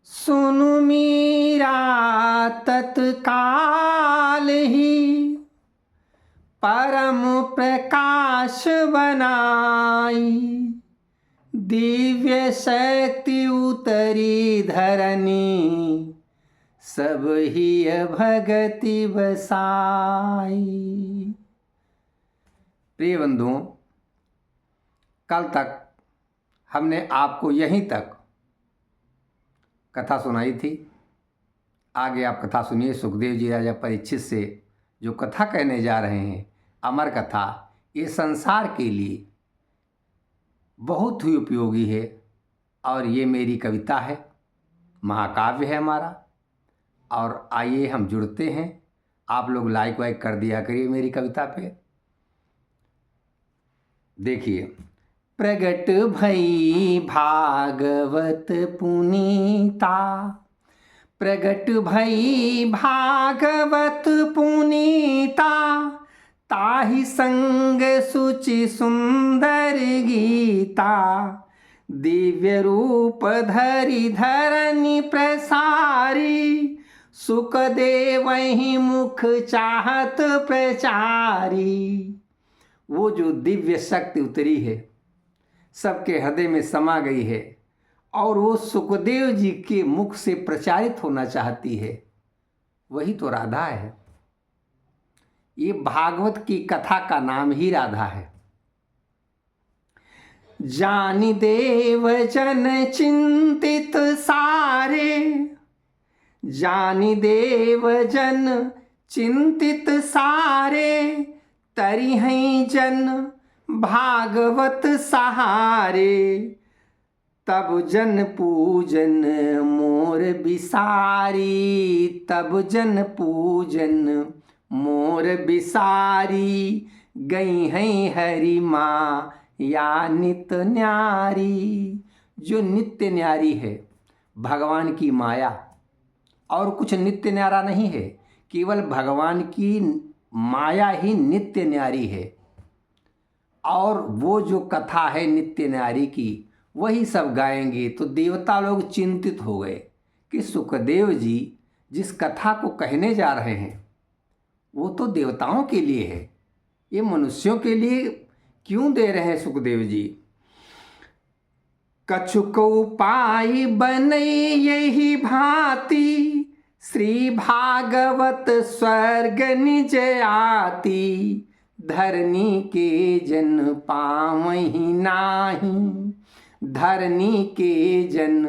सुनु मीरा तत्काल ही परम प्रकाश बनाई। दिव्य शक्ति उतरी धरनी, सब ही भगति बसाई। प्रिय बंधुओं, कल तक हमने आपको यहीं तक कथा सुनाई थी। आगे आप कथा सुनिए सुखदेव जी राजा परीक्षित से जो कथा कहने जा रहे हैं, अमर कथा। ये संसार के लिए बहुत ही उपयोगी है और ये मेरी कविता है, महाकाव्य है हमारा। और आइए हम जुड़ते हैं। आप लोग लाइक वाइक कर दिया करिए मेरी कविता पे। देखिए, प्रगट भई भागवत पुनीता, प्रगट भई भागवत पुनीता, ताहि संग सुचि सुंदर गीता। दिव्य रूप धरि धरनी प्रसारी, सुख देवहि मुख चाहत प्रचारी। वो जो दिव्य शक्ति उतरी है, सबके हृदय में समा गई है और वो सुखदेव जी के मुख से प्रचारित होना चाहती है, वही तो राधा है। ये भागवत की कथा का नाम ही राधा है। जानि देव जन चिंतित सारे, जानि देव जन चिंतित सारे, तरि हैं जन भागवत सहारे। तब जन पूजन मोर बिसारी, तब जन पूजन मोर बिसारी। गई हैं हरि माँ या नित्य न्यारी। जो नित्य न्यारी है, भगवान की माया, और कुछ नित्य न्यारा नहीं है, केवल भगवान की माया ही नित्य न्यारी है। और वो जो कथा है नित्य न्यारी की, वही सब गाएंगे। तो देवता लोग चिंतित हो गए कि सुखदेव जी जिस कथा को कहने जा रहे हैं वो तो देवताओं के लिए है, ये मनुष्यों के लिए क्यों दे रहे हैं सुखदेव जी। कछुक उपाय बनई यही भांति, श्री भागवत स्वर्ग निज आती। धरनी के जन पावहि नाही, धरनी के जन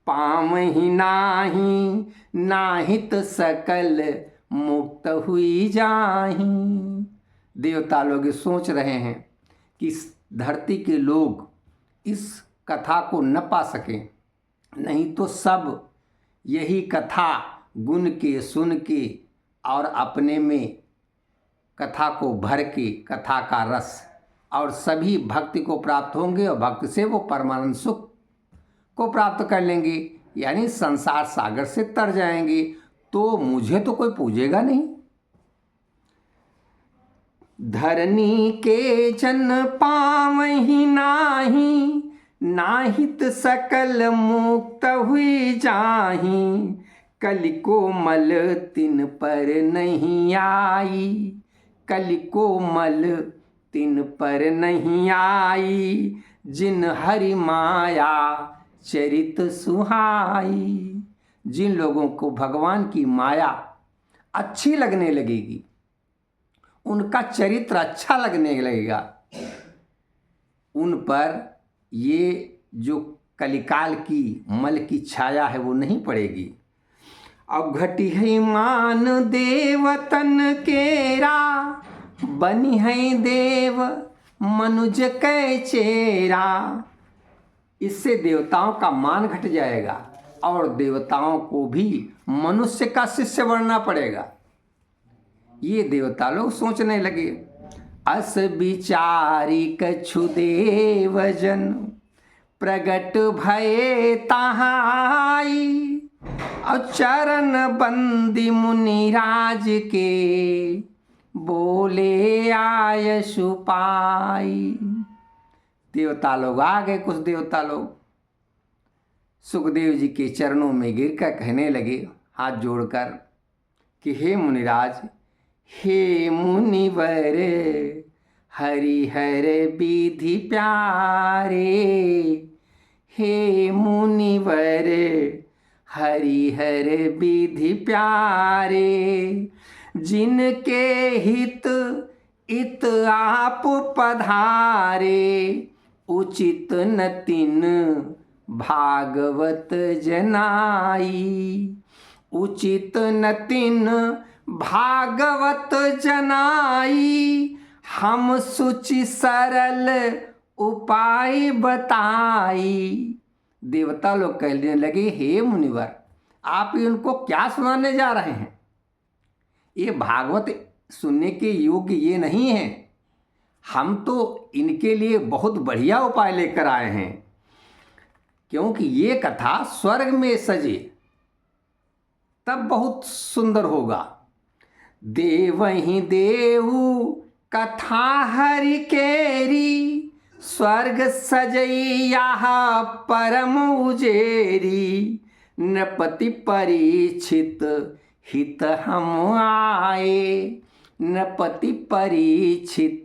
पावहि नाही। नाहित सकल मुक्त हुई जाही। देवता लोग सोच रहे हैं कि इस धरती के लोग इस कथा को न पा सकें, नहीं तो सब यही कथा गुन के सुन के और अपने में कथा को भर के, कथा का रस, और सभी भक्ति को प्राप्त होंगे और भक्ति से वो परमानंद सुख को प्राप्त कर लेंगे, यानी संसार सागर से तर जाएंगे। तो मुझे तो कोई पूजेगा नहीं। धरनी के जन पावहि नाही, नाहित सकल मुक्त हुई जाही। कलि कोमल तिन पर नहीं आई, कलि कोमल तिन पर नहीं आई। जिन हरि माया चरित सुहाई। जिन लोगों को भगवान की माया अच्छी लगने लगेगी, उनका चरित्र अच्छा लगने लगेगा, उन पर ये जो कलिकाल की मल की छाया है वो नहीं पड़ेगी। अब घटी है मान देवतन केरा, बनी है देव मनुज कै चेरा। इससे देवताओं का मान घट जाएगा और देवताओं को भी मनुष्य का शिष्य बनना पड़ेगा। ये देवता लोग सोचने लगे। अस विचारी कछु देव जन, प्रगट भये तहाई। और चरण बंदी मुनिराज के, बोले आयशु पाई। देवता लोग आ गए, कुछ देवता लोग सुखदेव जी के चरणों में गिरकर कहने लगे हाथ जोड़कर कि हे मुनिराज, हे मुनिवर, हरिहर विधि प्यारे, हे मुनिवर, हरिहर विधि प्यारे, जिनके हित इत आप पधारे, उचित न तिन भागवत जनाई, उचित न तिन भागवत जनाई, हम सुचि सरल उपाय बताई। देवता लोग कहने लगे हे मुनिवर, आप इनको क्या सुनाने जा रहे हैं? ये भागवत सुनने के योग्य ये नहीं है। हम तो इनके लिए बहुत बढ़िया उपाय लेकर आए हैं, क्योंकि ये कथा स्वर्ग में सजे तब बहुत सुंदर होगा। देवहि देवु कथा हरि केरी, स्वर्ग सजैया परम उजेरी, नृपति परीक्षित हित हम आए, नृपति परीक्षित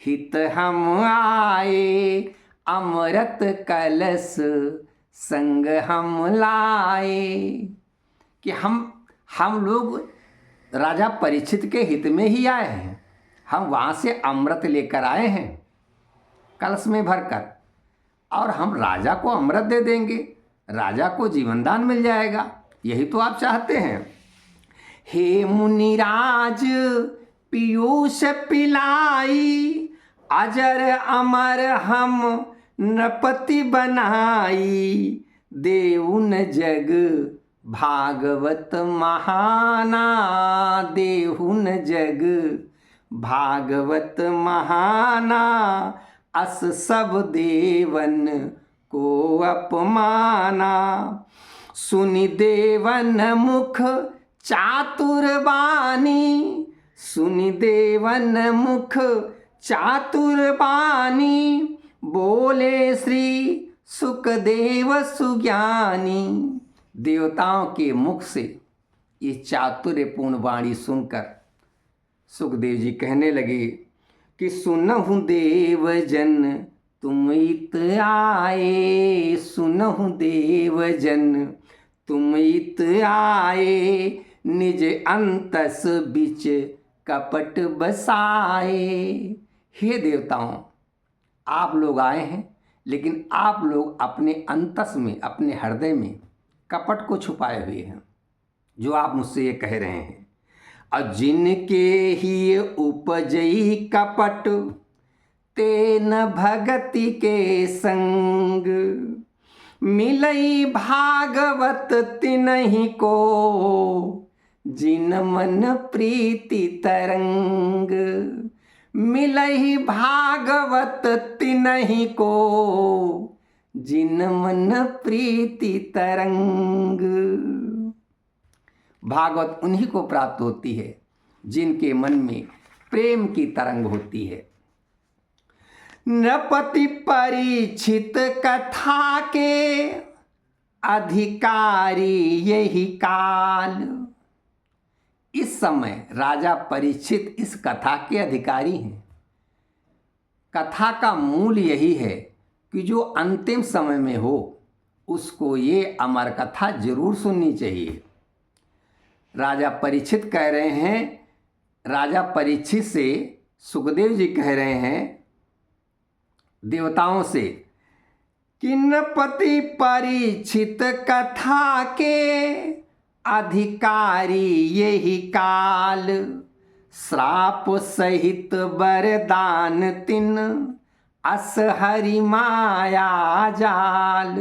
हित हम आए, अमृत कलश संग हम लाए। कि हम लोग राजा परीक्षित के हित में ही आए हैं। हम वहाँ से अमृत लेकर आए हैं कलश में भरकर, और हम राजा को अमृत दे देंगे, राजा को जीवनदान मिल जाएगा। यही तो आप चाहते हैं। हे मुनिराज पीयूष पिलाई, अजर अमर हम नृपति बनाई, देउन जग भागवत महाना, देहुन जग भागवत महाना, अस सब देवन को अपमाना, सुनि देवन मुख चातुर बानी, सुनि देवन मुख चातुर बानी, बोले श्री सुखदेव सुज्ञानी। देवताओं के मुख से ये चातुर्यपूर्ण वाणी सुनकर सुखदेव जी कहने लगे कि सुनहु देव जन तुम इत आए, सुनहु देव जन तुम इत आए, निज अंतस बिच कपट बसाए। हे देवताओं, आप लोग आए हैं, लेकिन आप लोग अपने अंतस में, अपने हृदय में कपट को छुपाए हुए हैं, जो आप मुझसे ये कह रहे हैं। और जिनके ही उपजई कपट, तेन भगति के संग, मिलई भागवत तिनहि को, जिन मन प्रीति तरंग, मिलई भागवत तिनहि को, जिन मन प्रीति तरंग। भागवत उन्हीं को प्राप्त होती है जिनके मन में प्रेम की तरंग होती है। नृपति परीक्षित कथा के अधिकारी यही काल। इस समय राजा परीक्षित इस कथा के अधिकारी हैं। कथा का मूल यही है कि जो अंतिम समय में हो उसको ये अमर कथा जरूर सुननी चाहिए। राजा परीक्षित कह रहे हैं, राजा परीक्षित से सुखदेव जी कह रहे हैं देवताओं से कि नृपति परीक्षित कथा के अधिकारी यही काल, श्राप सहित वरदान तिन अस हरि माया जाल।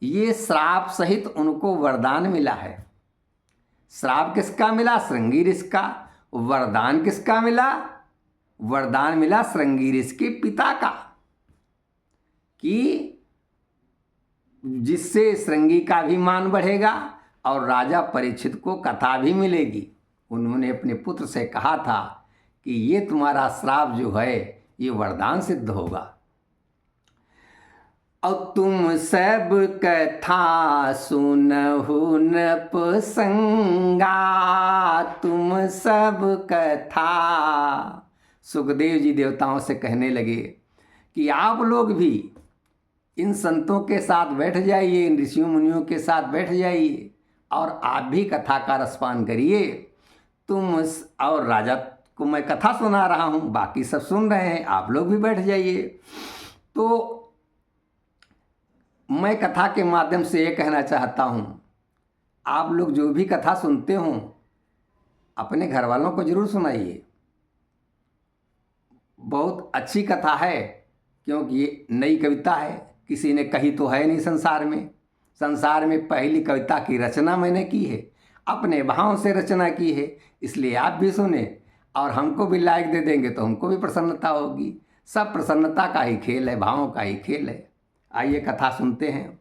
ये श्राप सहित उनको वरदान मिला है। श्राप किसका मिला? श्रृंगी ऋषि का। वरदान किसका मिला? वरदान मिला श्रृंगी ऋषि के पिता का, कि जिससे श्रृंगी का भी मान बढ़ेगा और राजा परीक्षित को कथा भी मिलेगी। उन्होंने अपने पुत्र से कहा था कि ये तुम्हारा श्राप जो है ये वरदान सिद्ध होगा। और तुम सब कथा सुनहु नपुसंगा, तुम सब कथा। सुखदेव जी देवताओं से कहने लगे कि आप लोग भी इन संतों के साथ बैठ जाइए, इन ऋषियों मुनियों के साथ बैठ जाइए और आप भी कथा का रसपान करिए। और राजा को मैं कथा सुना रहा हूँ, बाकी सब सुन रहे हैं, आप लोग भी बैठ जाइए। तो मैं कथा के माध्यम से ये कहना चाहता हूँ, आप लोग जो भी कथा सुनते हो अपने घर वालों को जरूर सुनाइए। बहुत अच्छी कथा है, क्योंकि ये नई कविता है, किसी ने कही तो है नहीं संसार में पहली कविता की रचना मैंने की है, अपने भाव से रचना की है, इसलिए आप भी सुने और हमको भी लाइक दे देंगे तो हमको भी प्रसन्नता होगी। सब प्रसन्नता का ही खेल है, भावों का ही खेल है। आइए कथा सुनते हैं।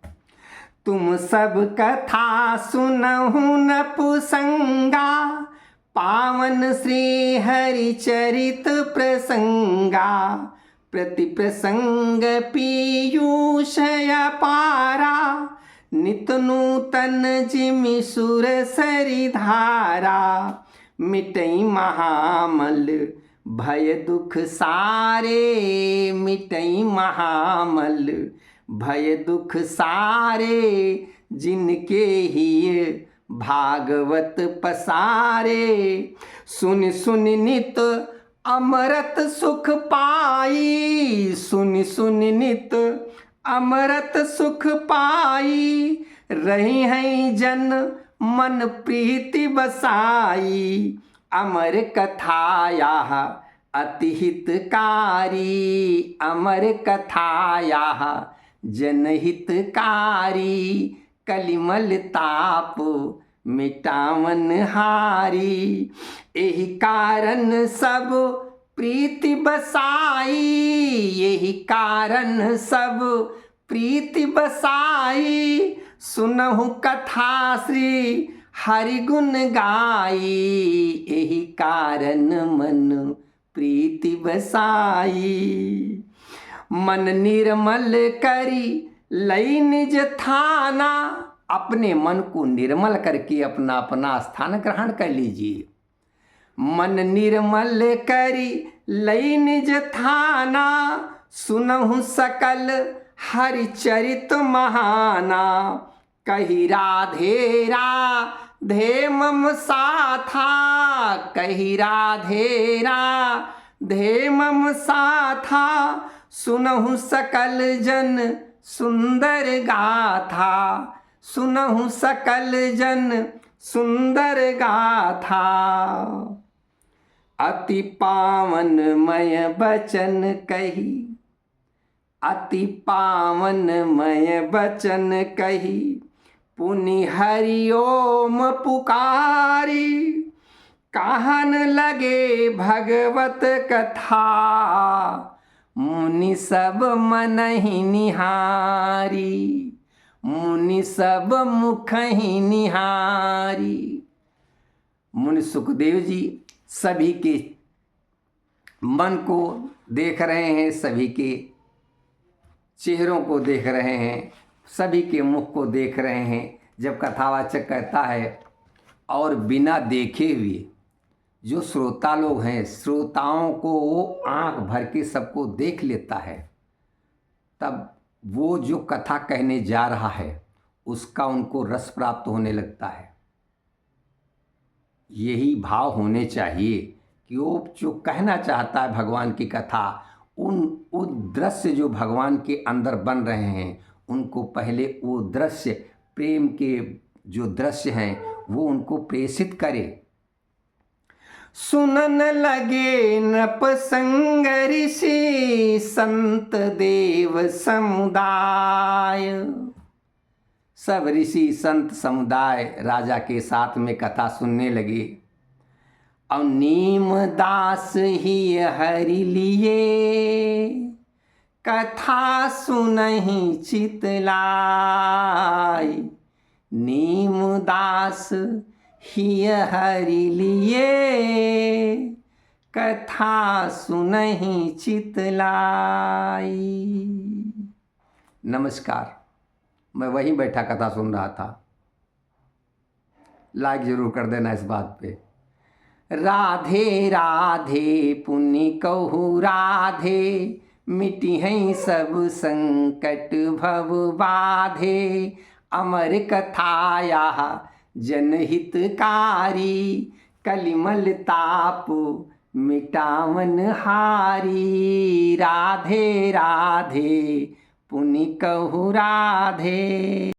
तुम सब कथा सुनहु नपुसंगा, पावन श्री हरि चरित प्रसंगा। प्रति प्रसंग पीयूष अपारा, नित नूतन जिमि सुर सरि धारा। मिटई महामल भय दुख सारे, मिटई महामल भय दुख सारे। जिनके ही भागवत पसारे, सुन सुन नित अमृत सुख पाई। सुन सुन नित अमृत सुख पाई। रही हैं जन मन प्रीति बसाई। अमर कथा यह अति हितकारी, अमर कथा यह जनहितकारी। कलिमल ताप मिटावन हारी, यही कारण सब प्रीति बसाई। यही कारण सब प्रीति बसाई। सुनहु कथा श्री हरि गुण गाई। यही कारण मन प्रीति बसाई। मन निर्मल करी लई निज थाना, अपने मन को निर्मल करके अपना अपना स्थान ग्रहण कर लीजिए। मन निर्मल करी लई निज थाना, सुनहु सकल हरिचरित महाना। कही राधे राधे मम साथा, कही राधे राधे मम साथा। सुनहु सकल जन सुंदर गाथा, सुनहु सकल जन सुंदर गाथा। अति पावनमय बचन कही, अति पावनमय बचन कही। पुनि हरि ओम पुकारी, कहन लगे भगवत कथा। मुनि सब मनहि निहारी, मुनि सब मुख ही निहारी। मुनि सुखदेव जी सभी के मन को देख रहे हैं, सभी के चेहरों को देख रहे हैं, सभी के मुख को देख रहे हैं। जब कथावाचक कहता है और बिना देखे हुए जो श्रोता लोग हैं, श्रोताओं को वो आंख भर के सबको देख लेता है, तब वो जो कथा कहने जा रहा है उसका उनको रस प्राप्त होने लगता है। यही भाव होने चाहिए कि वो जो कहना चाहता है भगवान की कथा, उन दृश्य जो भगवान के अंदर बन रहे हैं उनको पहले वो दृश्य, प्रेम के जो दृश्य हैं वो उनको प्रेषित करे। सुनन लगे नपसंग ऋषि संत देव समुदाय। सब ऋषि संत समुदाय राजा के साथ में कथा सुनने लगे। और नीम दास ही हरि लिए, कथा सुनहि चितलाई। नीम दास ही हरि लिए, कथा सुनहि चितलाई। नमस्कार। मैं वहीं बैठा कथा सुन रहा था। लाइक जरूर कर देना इस बात पे। राधे राधे पुनि कहु राधे, मिटी हैं सब संकट भव बाधे। अमर कथाया जनहितकारी, कलिमल ताप मिटावन हारी। राधे राधे पुनि कहु राधे।